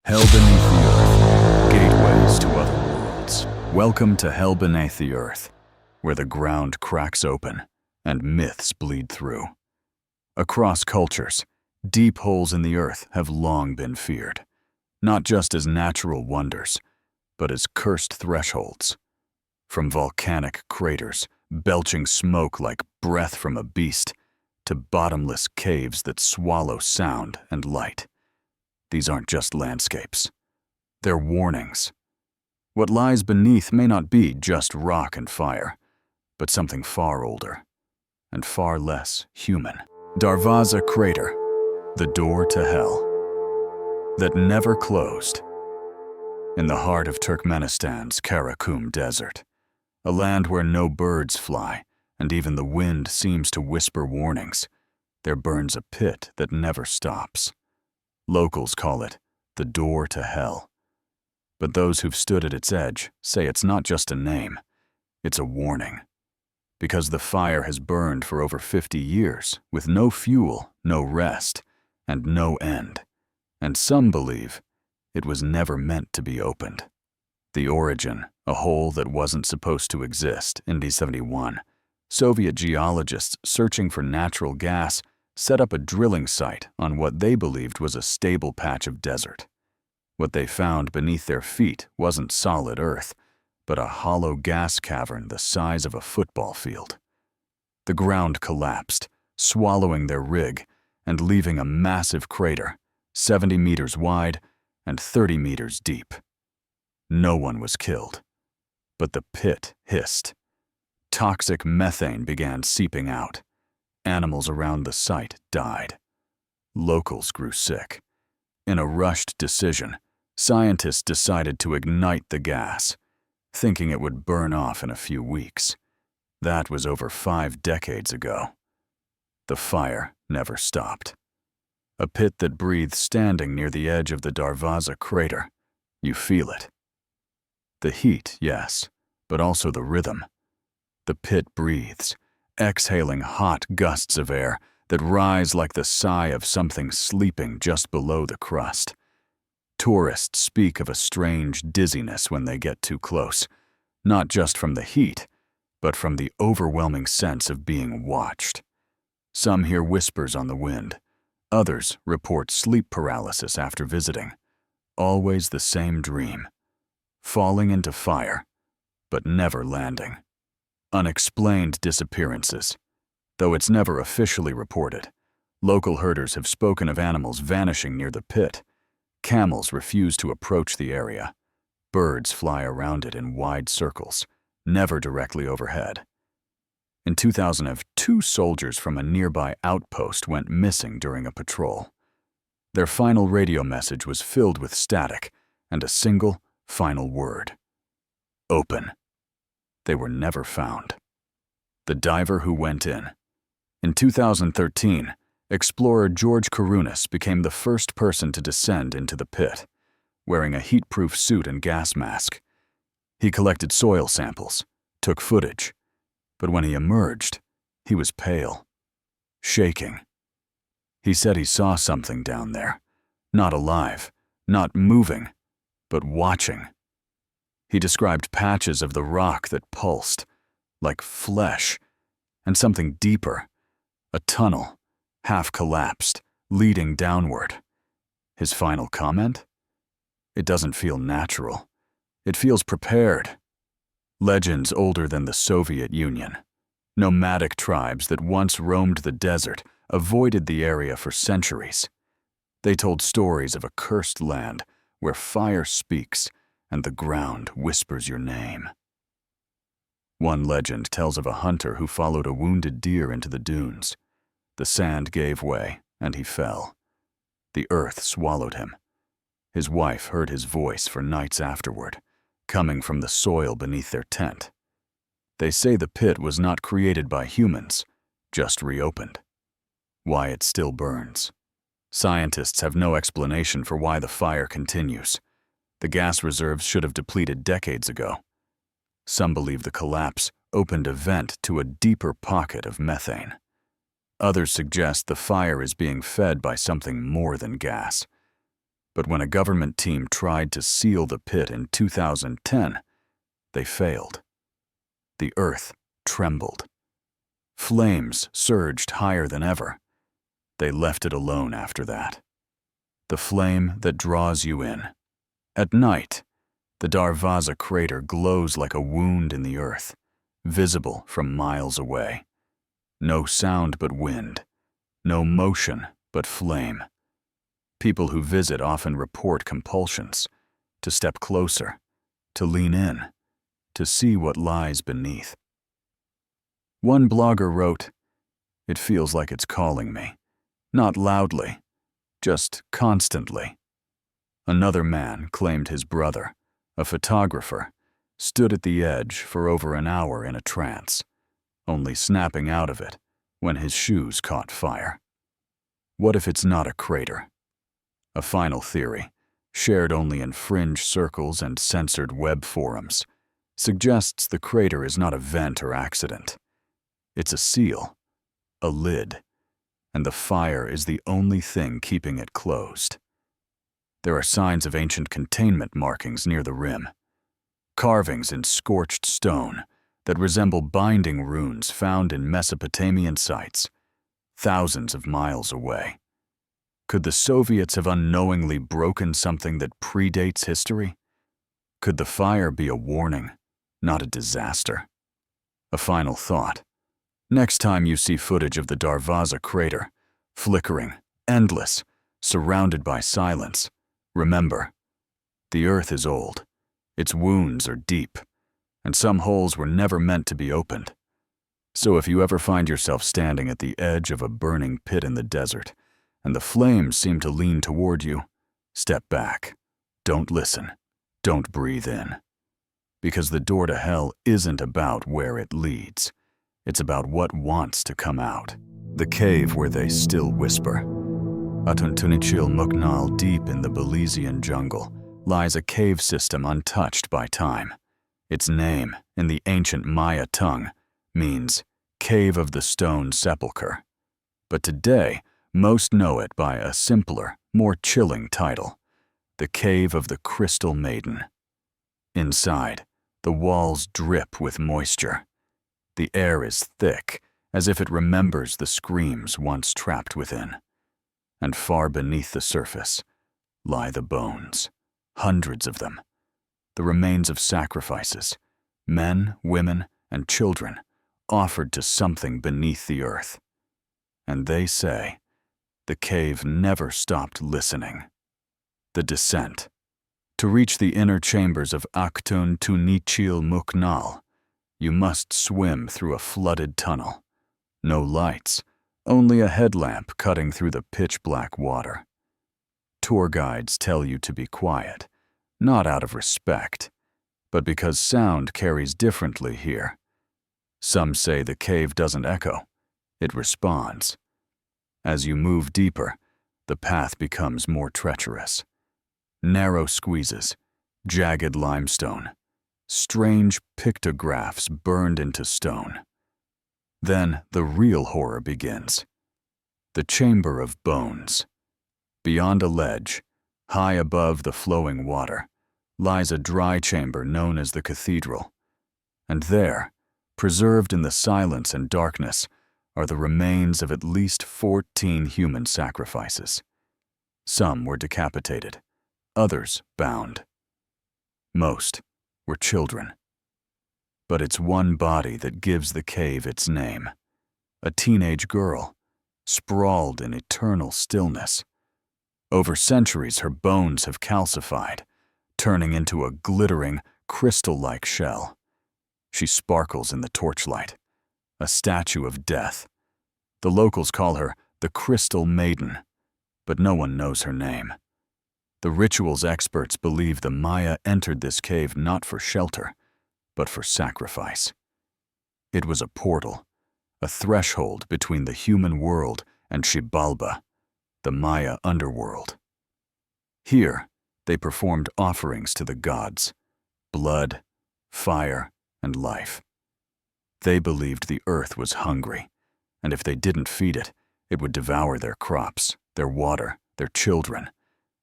Hell beneath the earth, gateways to other worlds. Welcome to Hell beneath the earth, where the ground cracks open and myths bleed through. Across cultures, deep holes in the earth have long been feared, not just as natural wonders, but as cursed thresholds. From volcanic craters, belching smoke like breath from a beast, to bottomless caves that swallow sound and light. These aren't just landscapes. They're warnings. What lies beneath may not be just rock and fire, but something far older and far less human. Darvaza Crater, the door to hell that never closed. In the heart of Turkmenistan's Karakum Desert, a land where no birds fly and even the wind seems to whisper warnings, there burns a pit that never stops. Locals call it the door to hell. But those who've stood at its edge say it's not just a name, it's a warning. Because the fire has burned for over 50 years, with no fuel, no rest, and no end. And some believe it was never meant to be opened. The origin, a hole that wasn't supposed to exist in 1971. Soviet geologists searching for natural gas set up a drilling site on what they believed was a stable patch of desert. What they found beneath their feet wasn't solid earth, but a hollow gas cavern the size of a football field. The ground collapsed, swallowing their rig and leaving a massive crater, 70 meters wide and 30 meters deep. No one was killed, but the pit hissed. Toxic methane began seeping out. Animals around the site died. Locals grew sick. In a rushed decision, scientists decided to ignite the gas, thinking it would burn off in a few weeks. That was over 5 decades ago. The fire never stopped. A pit that breathes standing near the edge of the Darvaza crater. You feel it. The heat, yes, but also the rhythm. The pit breathes, exhaling hot gusts of air that rise like the sigh of something sleeping just below the crust. Tourists speak of a strange dizziness when they get too close, not just from the heat, but from the overwhelming sense of being watched. Some hear whispers on the wind. Others report sleep paralysis after visiting. Always the same dream. Falling into fire, but never landing. Unexplained disappearances. Though it's never officially reported, local herders have spoken of animals vanishing near the pit. Camels refuse to approach the area. Birds fly around it in wide circles, never directly overhead. In 2002, soldiers from a nearby outpost went missing during a patrol. Their final radio message was filled with static and a single, final word. Open. They were never found. The diver who went in. In 2013, explorer George Karunis became the first person to descend into the pit, wearing a heat-proof suit and gas mask. He collected soil samples, took footage, but when he emerged, he was pale, shaking. He said he saw something down there, not alive, not moving, but watching. He described patches of the rock that pulsed, like flesh, and something deeper, a tunnel, half collapsed, leading downward. His final comment? It doesn't feel natural. It feels prepared. Legends older than the Soviet Union. Nomadic tribes that once roamed the desert avoided the area for centuries. They told stories of a cursed land where fire speaks and the ground whispers your name. One legend tells of a hunter who followed a wounded deer into the dunes. The sand gave way, and he fell. The earth swallowed him. His wife heard his voice for nights afterward, coming from the soil beneath their tent. They say the pit was not created by humans, just reopened. Why it still burns. Scientists have no explanation for why the fire continues. The gas reserves should have depleted decades ago. Some believe the collapse opened a vent to a deeper pocket of methane. Others suggest the fire is being fed by something more than gas. But when a government team tried to seal the pit in 2010, they failed. The earth trembled. Flames surged higher than ever. They left it alone after that. The flame that draws you in. At night, the Darvaza crater glows like a wound in the earth, visible from miles away. No sound but wind, no motion but flame. People who visit often report compulsions, to step closer, to lean in, to see what lies beneath. One blogger wrote, "It feels like it's calling me, not loudly, just constantly." Another man claimed his brother, a photographer, stood at the edge for over an hour in a trance, only snapping out of it when his shoes caught fire. What if it's not a crater? A final theory, shared only in fringe circles and censored web forums, suggests the crater is not a vent or accident. It's a seal, a lid, and the fire is the only thing keeping it closed. There are signs of ancient containment markings near the rim, carvings in scorched stone that resemble binding runes found in Mesopotamian sites, thousands of miles away. Could the Soviets have unknowingly broken something that predates history? Could the fire be a warning, not a disaster? A final thought. Next time you see footage of the Darvaza crater, flickering, endless, surrounded by silence, remember, the earth is old, its wounds are deep, and some holes were never meant to be opened. So if you ever find yourself standing at the edge of a burning pit in the desert, and the flames seem to lean toward you, step back. Don't listen. Don't breathe in. Because the door to hell isn't about where it leads. It's about what wants to come out. The cave where they still whisper. Atuntunichil Muknal, deep in the Belizean jungle, lies a cave system untouched by time. Its name, in the ancient Maya tongue, means Cave of the Stone Sepulchre. But today, most know it by a simpler, more chilling title, the Cave of the Crystal Maiden. Inside, the walls drip with moisture. The air is thick, as if it remembers the screams once trapped within. And far beneath the surface lie the bones, hundreds of them, the remains of sacrifices, men, women, and children, offered to something beneath the earth. And they say, the cave never stopped listening. The descent. To reach the inner chambers of Aktun Tunichil Muknal, you must swim through a flooded tunnel. No lights, only a headlamp cutting through the pitch-black water. Tour guides tell you to be quiet, not out of respect, but because sound carries differently here. Some say the cave doesn't echo, it responds. As you move deeper, the path becomes more treacherous. Narrow squeezes, jagged limestone, strange pictographs burned into stone. Then the real horror begins. The Chamber of Bones. Beyond a ledge, high above the flowing water, lies a dry chamber known as the Cathedral. And there, preserved in the silence and darkness, are the remains of at least 14 human sacrifices. Some were decapitated, others bound. Most were children. But it's one body that gives the cave its name. A teenage girl, sprawled in eternal stillness. Over centuries, her bones have calcified, turning into a glittering, crystal-like shell. She sparkles in the torchlight, a statue of death. The locals call her the Crystal Maiden, but no one knows her name. The rituals experts believe the Maya entered this cave not for shelter, but for sacrifice. It was a portal, a threshold between the human world and Xibalba, the Maya underworld. Here, they performed offerings to the gods, blood, fire, and life. They believed the earth was hungry, and if they didn't feed it, it would devour their crops, their water, their children,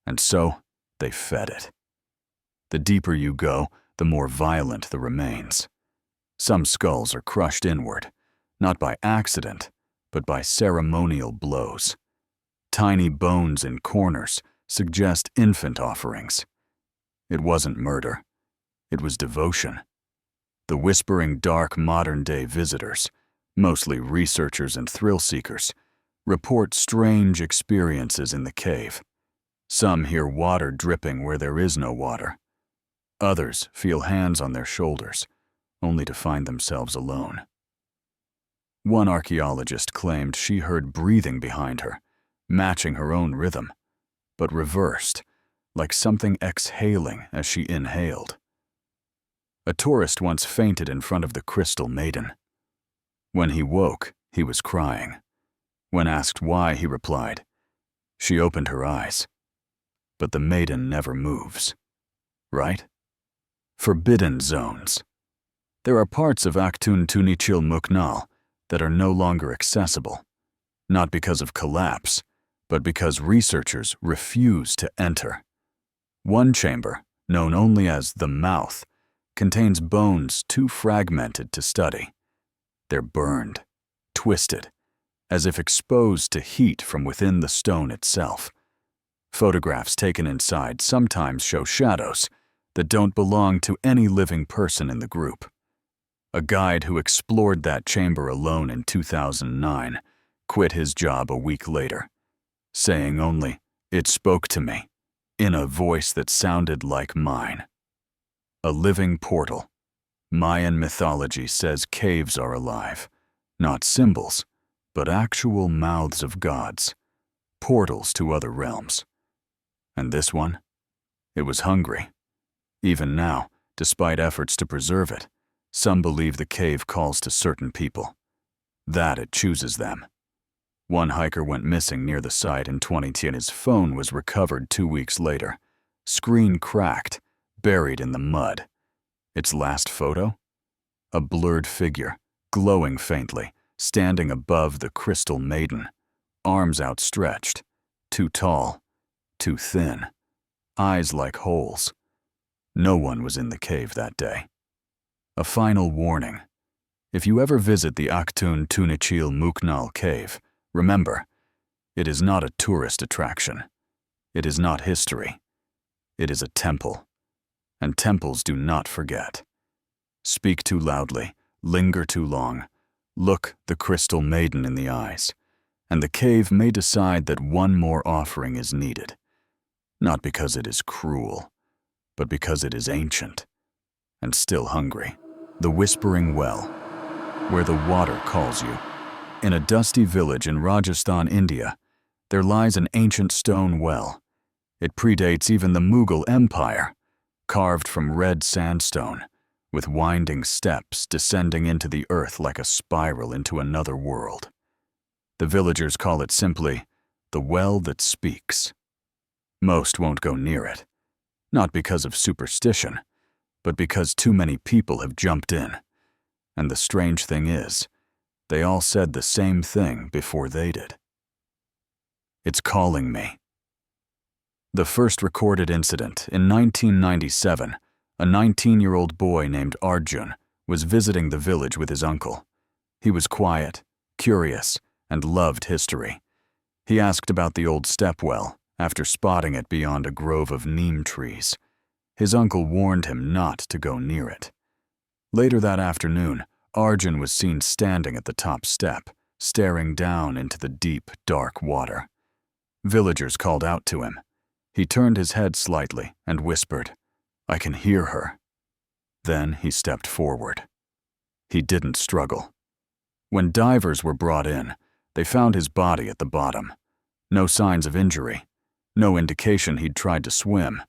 And so, they fed it. The deeper you go, the more violent the remains. Some skulls are crushed inward, not by accident, but by ceremonial blows. Tiny bones in corners suggest infant offerings. It wasn't murder. It was devotion. The whispering dark modern-day visitors, mostly researchers and thrill-seekers, report strange experiences in the cave. Some hear water dripping where there is no water. Others feel hands on their shoulders, only to find themselves alone. One archaeologist claimed she heard breathing behind her, matching her own rhythm, but reversed, like something exhaling as she inhaled. A tourist once fainted in front of the Crystal Maiden. When he woke, he was crying. When asked why, he replied, "She opened her eyes. But the maiden never moves." Right? Forbidden zones. There are parts of Aktun Tunichil Muknal that are no longer accessible, not because of collapse, but because researchers refuse to enter. One chamber, known only as the mouth, contains bones too fragmented to study. They're burned, twisted, as if exposed to heat from within the stone itself. Photographs taken inside sometimes show shadows that don't belong to any living person in the group. A guide who explored that chamber alone in 2009 quit his job a week later, saying only, "It spoke to me," in a voice that sounded like mine. A living portal. Mayan mythology says caves are alive, not symbols, but actual mouths of gods, portals to other realms. And this one? It was hungry. Even now, despite efforts to preserve it, some believe the cave calls to certain people, that it chooses them. One hiker went missing near the site in 2010. His phone was recovered 2 weeks later, screen cracked, buried in the mud. Its last photo? A blurred figure, glowing faintly, standing above the Crystal Maiden, arms outstretched, too tall, too thin, eyes like holes. No one was in the cave that day. A final warning. If you ever visit the Aktun Tunichil Muknal cave, remember, it is not a tourist attraction. It is not history. It is a temple. And temples do not forget. Speak too loudly, linger too long, look the Crystal Maiden in the eyes, and the cave may decide that one more offering is needed. Not because it is cruel, but because it is ancient and still hungry. The Whispering Well, where the water calls you. In a dusty village in Rajasthan, India, there lies an ancient stone well. It predates even the Mughal Empire, carved from red sandstone, with winding steps descending into the earth like a spiral into another world. The villagers call it simply the well that speaks. Most won't go near it, not because of superstition, but because too many people have jumped in. And the strange thing is, they all said the same thing before they did. It's calling me. The first recorded incident in 1997, a 19-year-old boy named Arjun was visiting the village with his uncle. He was quiet, curious, and loved history. He asked about the old stepwell after spotting it beyond a grove of neem trees. His uncle warned him not to go near it. Later that afternoon, Arjun was seen standing at the top step, staring down into the deep, dark water. Villagers called out to him. He turned his head slightly and whispered, "I can hear her." Then he stepped forward. He didn't struggle. When divers were brought in, they found his body at the bottom. No signs of injury, no indication he'd tried to swim.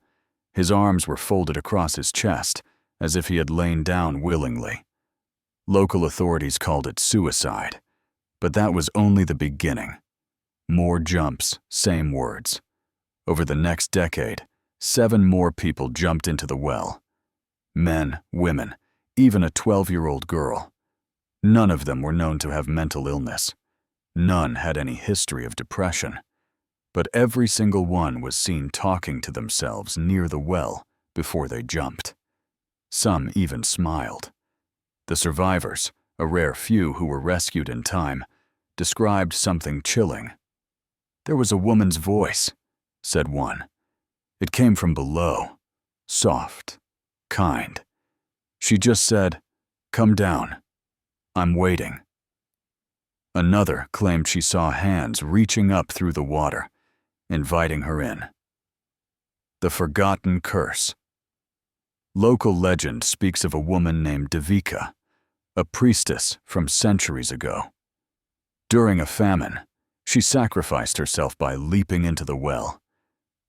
His arms were folded across his chest, as if he had lain down willingly. Local authorities called it suicide, but that was only the beginning. More jumps, same words. Over the next decade, 7 more people jumped into the well. Men, women, even a 12-year-old girl. None of them were known to have mental illness. None had any history of depression. but every single one was seen talking to themselves near the well before they jumped. Some even smiled. The survivors, a rare few who were rescued in time, described something chilling. "There was a woman's voice," said one. "It came from below, soft, kind. She just said, 'Come down. I'm waiting.'" Another claimed she saw hands reaching up through the water, inviting her in. The Forgotten Curse. Local legend speaks of a woman named Devika, a priestess from centuries ago. During a famine, she sacrificed herself by leaping into the well,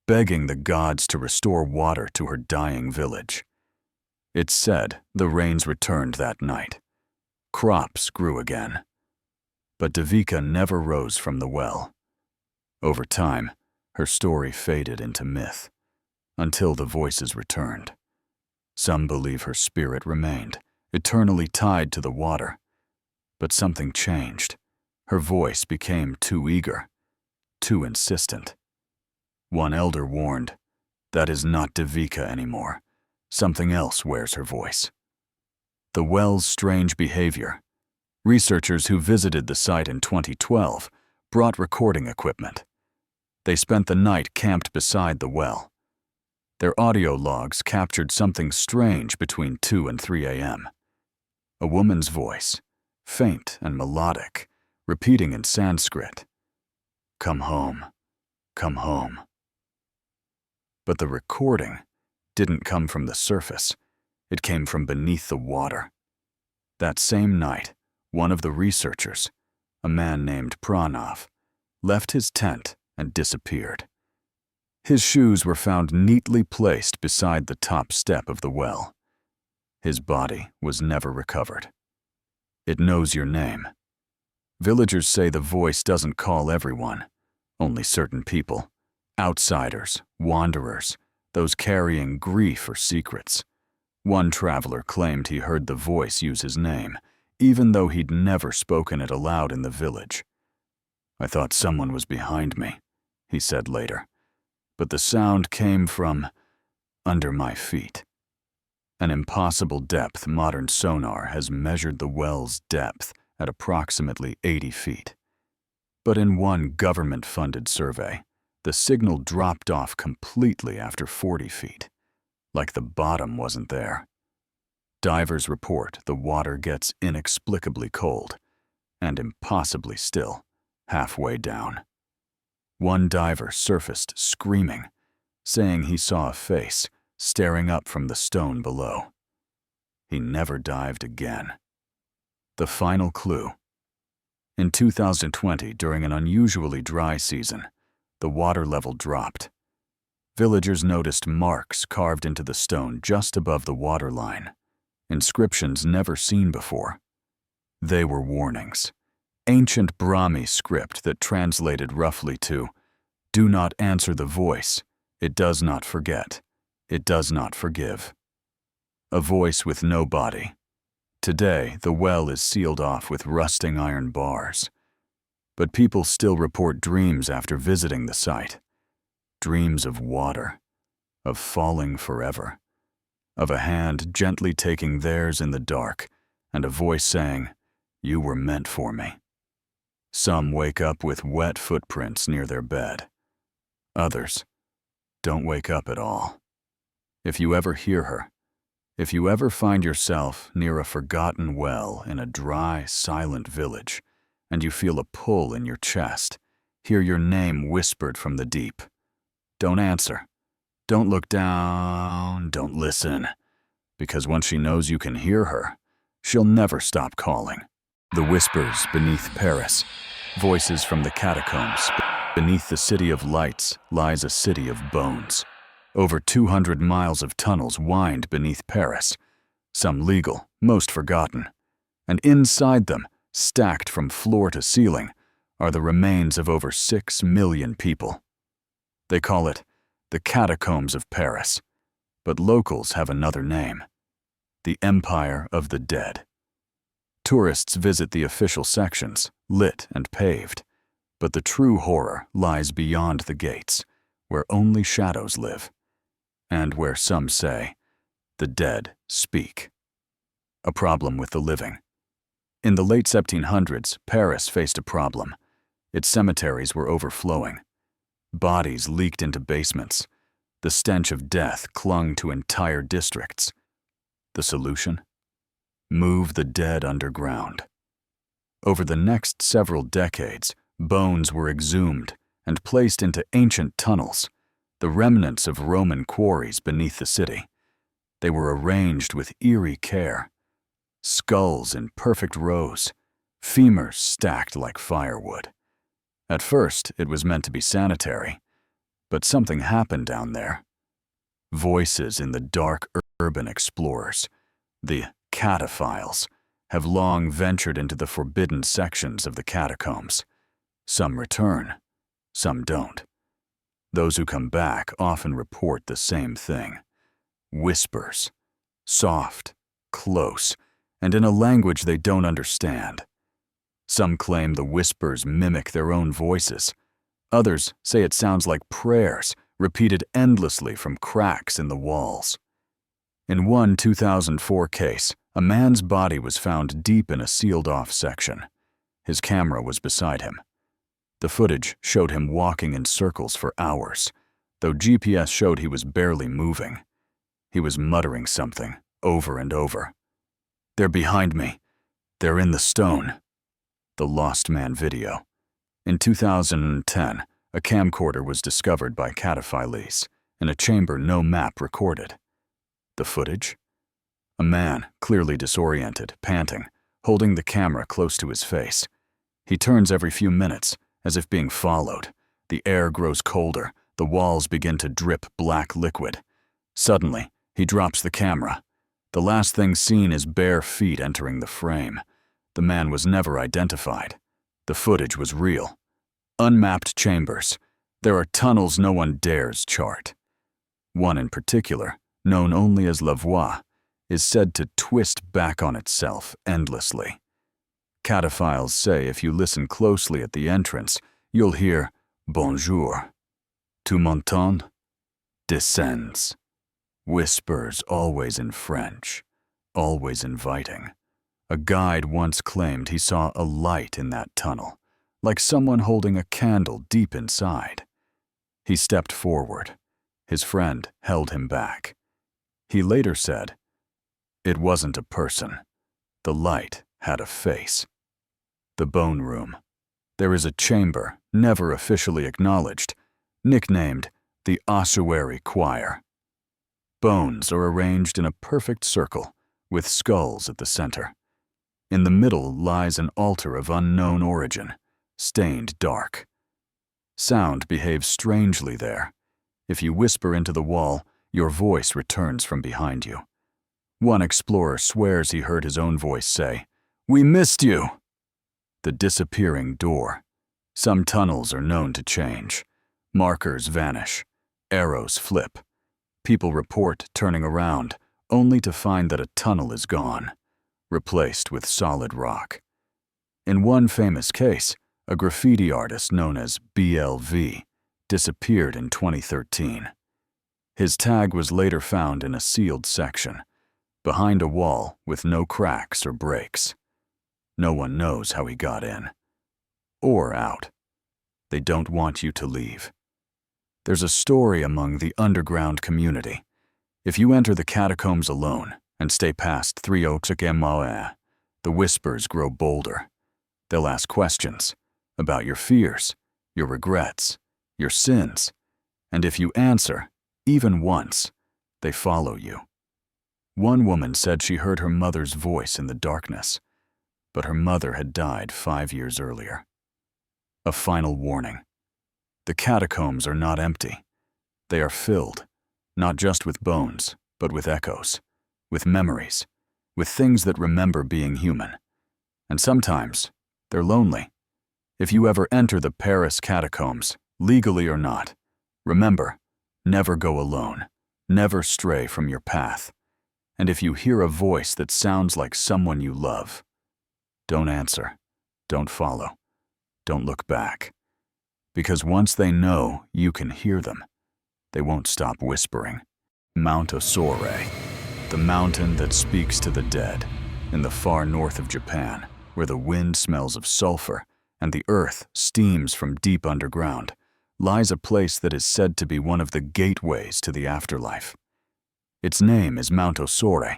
begging the gods to restore water to her dying village. It's said the rains returned that night. Crops grew again. But Devika never rose from the well. Over time, her story faded into myth, until the voices returned. Some believe her spirit remained, eternally tied to the water. But something changed. Her voice became too eager, too insistent. One elder warned, "That is not Devika anymore. Something else wears her voice." The well's strange behavior. Researchers who visited the site in 2012 brought recording equipment. They spent the night camped beside the well. Their audio logs captured something strange between 2 and 3 a.m. A woman's voice, faint and melodic, repeating in Sanskrit, "Come home, come home." But the recording didn't come from the surface. It came from beneath the water. That same night, one of the researchers, a man named Pranav, left his tent and disappeared. His shoes were found neatly placed beside the top step of the well. His body was never recovered. It knows your name. Villagers say the voice doesn't call everyone, only certain people, outsiders, wanderers, those carrying grief or secrets. One traveler claimed he heard the voice use his name, even though he'd never spoken it aloud in the village. "I thought someone was behind me," he said later, "but the sound came from under my feet." An impossible depth modern sonar has measured the well's depth at approximately 80 feet. But in one government-funded survey, the signal dropped off completely after 40 feet, like the bottom wasn't there. Divers report the water gets inexplicably cold and impossibly still halfway down. One diver surfaced screaming, saying he saw a face staring up from the stone below. He never dived again. The final clue. In 2020, during an unusually dry season, the water level dropped. Villagers noticed marks carved into the stone just above the waterline, inscriptions never seen before. They were warnings, ancient Brahmi script that translated roughly to, "Do not answer the voice, it does not forget, it does not forgive." A voice with no body. Today, the well is sealed off with rusting iron bars. But people still report dreams after visiting the site. Dreams of water, of falling forever, of a hand gently taking theirs in the dark, and a voice saying, "You were meant for me." Some wake up with wet footprints near their bed. Others don't wake up at all. If you ever hear her, if you ever find yourself near a forgotten well in a dry, silent village, and you feel a pull in your chest, hear your name whispered from the deep, don't answer. Don't look down, don't listen, because once she knows you can hear her, she'll never stop calling. The whispers beneath Paris, voices from the catacombs. Beneath the city of lights lies a city of bones. Over 200 miles of tunnels wind beneath Paris, some legal, most forgotten. And inside them, stacked from floor to ceiling, are the remains of over 6 million people. They call it the Catacombs of Paris, but locals have another name: the Empire of the Dead. Tourists visit the official sections, lit and paved, But the true horror lies beyond the gates, where only shadows live, and where some say, the dead speak. A problem with the living. In the late 1700s, Paris faced a problem. Its cemeteries were overflowing. Bodies leaked into basements. The stench of death clung to entire districts. The solution? Move the dead underground. Over the next several decades, bones were exhumed and placed into ancient tunnels, the remnants of Roman quarries beneath the city. They were arranged with eerie care. Skulls in perfect rows, femurs stacked like firewood. At first, it was meant to be sanitary, but something happened down there. Voices in the dark urban explorers, the cataphiles, have long ventured into the forbidden sections of the catacombs. Some return, some don't. Those who come back often report the same thing. Whispers, soft, close, and in a language they don't understand. Some claim the whispers mimic their own voices. Others say it sounds like prayers, repeated endlessly from cracks in the walls. In one 2004 case, a man's body was found deep in a sealed-off section. His camera was beside him. The footage showed him walking in circles for hours, though GPS showed he was barely moving. He was muttering something over and over. "They're behind me. They're in the stone." The Lost Man video. In 2010, a camcorder was discovered by cataphiles in a chamber no map recorded. The footage? A man, clearly disoriented, panting, holding the camera close to his face. He turns every few minutes, as if being followed. The air grows colder, the walls begin to drip black liquid. Suddenly, he drops the camera. The last thing seen is bare feet entering the frame. The man was never identified. The footage was real. Unmapped chambers. There are tunnels no one dares chart. One in particular, known only as La Voie, is said to twist back on itself endlessly. Cataphiles say if you listen closely at the entrance, you'll hear "Bonjour." "Tu m'entends?" Descends. Whispers always in French, always inviting. A guide once claimed he saw a light in that tunnel, like someone holding a candle deep inside. He stepped forward. His friend held him back. He later said, "It wasn't a person. The light had a face." The Bone Room. There is a chamber, never officially acknowledged, nicknamed the Ossuary Choir. Bones are arranged in a perfect circle, with skulls at the center. In the middle lies an altar of unknown origin, stained dark. Sound behaves strangely there. If you whisper into the wall, your voice returns from behind you. One explorer swears he heard his own voice say, "We missed you!" The disappearing door. Some tunnels are known to change. Markers vanish. Arrows flip. People report turning around, only to find that a tunnel is gone, replaced with solid rock. In one famous case, a graffiti artist known as BLV disappeared in 2013. His tag was later found in a sealed section, behind a wall with no cracks or breaks. No one knows how he got in. Or out. They don't want you to leave. There's a story among the underground community. If you enter the catacombs alone and stay past 3 Oaks Himalayan, the whispers grow bolder. They'll ask questions about your fears, your regrets, your sins, and if you answer, even once, they follow you. One woman said she heard her mother's voice in the darkness, but her mother had died 5 years earlier. A final warning. The catacombs are not empty. They are filled, not just with bones, but with echoes, with memories, with things that remember being human. And sometimes, they're lonely. If you ever enter the Paris catacombs, legally or not, remember, never go alone, never stray from your path. And if you hear a voice that sounds like someone you love, don't answer, don't follow, don't look back. Because once they know you can hear them, they won't stop whispering. Mount Osore, the mountain that speaks to the dead, in the far north of Japan, where the wind smells of sulfur and the earth steams from deep underground, lies a place that is said to be one of the gateways to the afterlife. Its name is Mount Osore,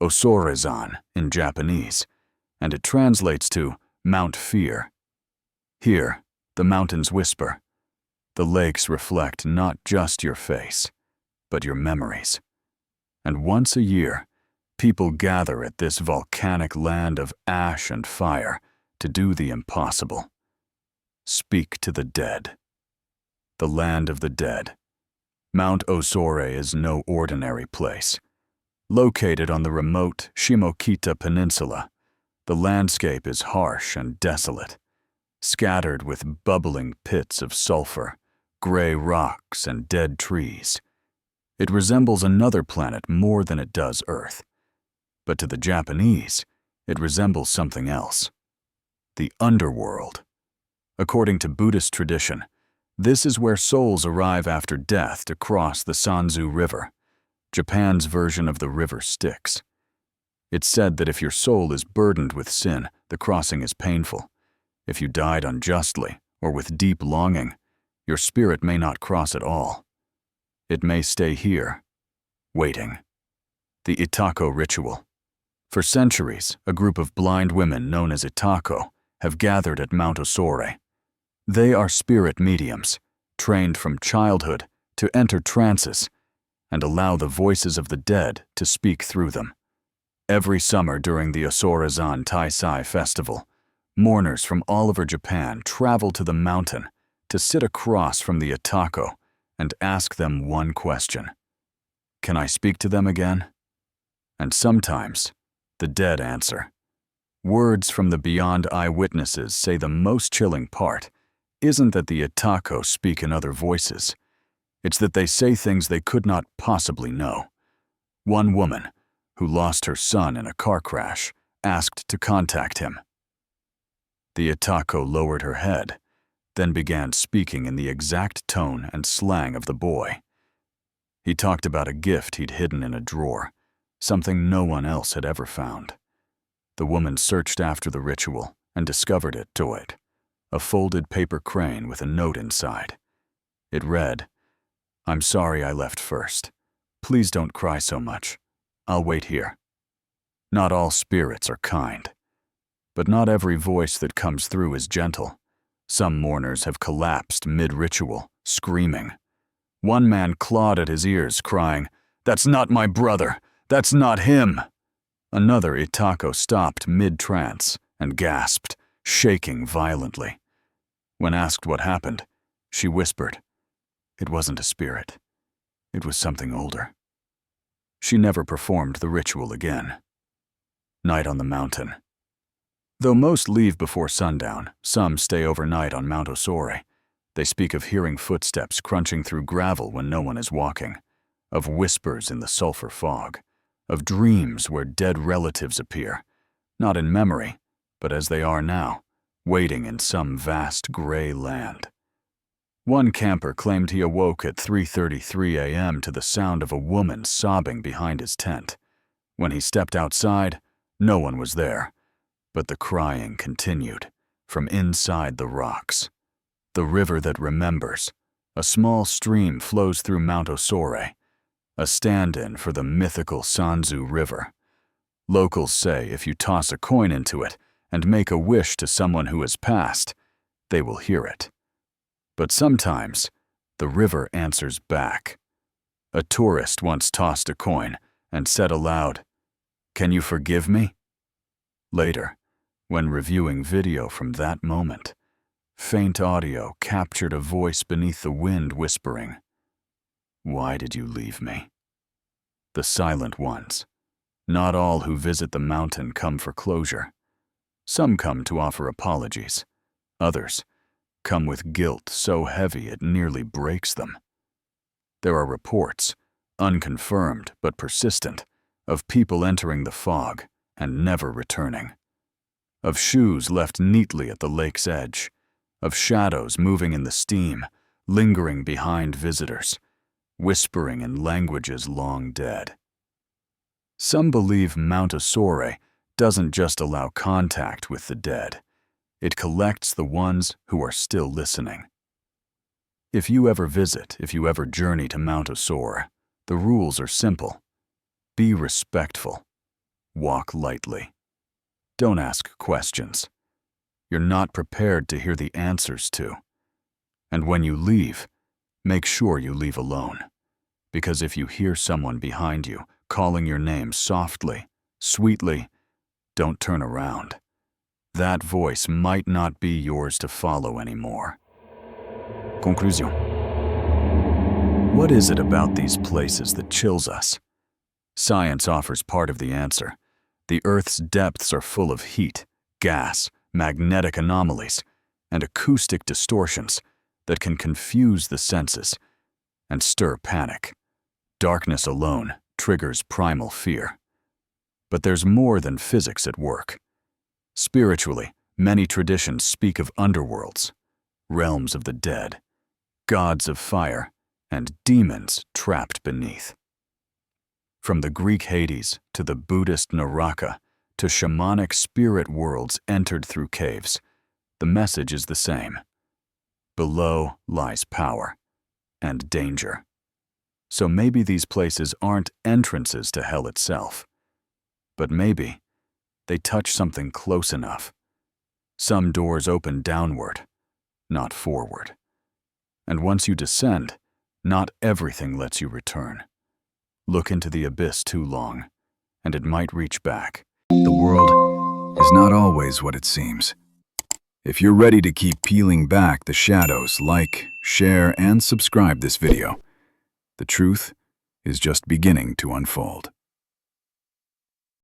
Osorezan in Japanese, and it translates to Mount Fear. Here, the mountains whisper. The lakes reflect not just your face, but your memories. And once a year, people gather at this volcanic land of ash and fire to do the impossible. Speak to the dead. The land of the dead. Mount Osore is no ordinary place. Located on the remote Shimokita Peninsula, the landscape is harsh and desolate, scattered with bubbling pits of sulfur, gray rocks, and dead trees. It resembles another planet more than it does Earth. But to the Japanese, it resembles something else. The underworld. According to Buddhist tradition, this is where souls arrive after death to cross the Sanzu River, Japan's version of the river Styx. It's said that if your soul is burdened with sin, the crossing is painful. If you died unjustly or with deep longing, your spirit may not cross at all. It may stay here, waiting. The Itako ritual. For centuries, a group of blind women known as Itako have gathered at Mount Osore. They are spirit mediums, trained from childhood to enter trances and allow the voices of the dead to speak through them. Every summer during the Osorezan Taisai festival, mourners from all over Japan travel to the mountain to sit across from the Itako and ask them one question. Can I speak to them again? And sometimes, the dead answer. Words from the beyond eyewitnesses say the most chilling part isn't that the Itako speak in other voices. It's that they say things they could not possibly know. One woman, who lost her son in a car crash, asked to contact him. The Itako lowered her head, then began speaking in the exact tone and slang of the boy. He talked about a gift he'd hidden in a drawer, something no one else had ever found. The woman searched after the ritual and discovered it, a folded paper crane with a note inside. It read, "I'm sorry I left first. Please don't cry so much. I'll wait here." Not all spirits are kind, but not every voice that comes through is gentle. Some mourners have collapsed mid-ritual, screaming. One man clawed at his ears, crying, "That's not my brother! That's not him!" Another Itako stopped mid-trance and gasped, shaking violently. When asked what happened, she whispered, "It wasn't a spirit. It was something older." She never performed the ritual again. Night on the mountain. Though most leave before sundown, some stay overnight on Mount Osore. They speak of hearing footsteps crunching through gravel when no one is walking, of whispers in the sulfur fog, of dreams where dead relatives appear, not in memory, but as they are now, waiting in some vast gray land. One camper claimed he awoke at 3:33 a.m. to the sound of a woman sobbing behind his tent. When he stepped outside, no one was there, but the crying continued from inside the rocks. The river that remembers, a small stream flows through Mount Osore, a stand-in for the mythical Sanzu River. Locals say if you toss a coin into it and make a wish to someone who has passed, they will hear it. But sometimes, the river answers back. A tourist once tossed a coin and said aloud, "Can you forgive me?" Later, when reviewing video from that moment, faint audio captured a voice beneath the wind whispering, "Why did you leave me?" The silent ones. Not all who visit the mountain come for closure. Some come to offer apologies. Others come with guilt so heavy it nearly breaks them. There are reports, unconfirmed but persistent, of people entering the fog and never returning. Of shoes left neatly at the lake's edge. of shadows moving in the steam, lingering behind visitors, whispering in languages long dead. Some believe Montessori doesn't just allow contact with the dead, it collects the ones who are still listening. If you ever journey to Montessori, the rules are simple. Be respectful. Walk lightly. Don't ask questions you're not prepared to hear the answers to. And when you leave, make sure you leave alone. Because if you hear someone behind you calling your name softly, sweetly, don't turn around. That voice might not be yours to follow anymore. Conclusion. What is it about these places that chills us? Science offers part of the answer. The Earth's depths are full of heat, gas, magnetic anomalies, and acoustic distortions that can confuse the senses and stir panic. Darkness alone triggers primal fear. But there's more than physics at work. Spiritually, many traditions speak of underworlds, realms of the dead, gods of fire, and demons trapped beneath. From the Greek Hades to the Buddhist Naraka to shamanic spirit worlds entered through caves, the message is the same. Below lies power and danger. So maybe these places aren't entrances to hell itself, but maybe they touch something close enough. Some doors open downward, not forward. And once you descend, not everything lets you return. Look into the abyss too long, and it might reach back. The world is not always what it seems. If you're ready to keep peeling back the shadows, like, share, and subscribe this video. The truth is just beginning to unfold.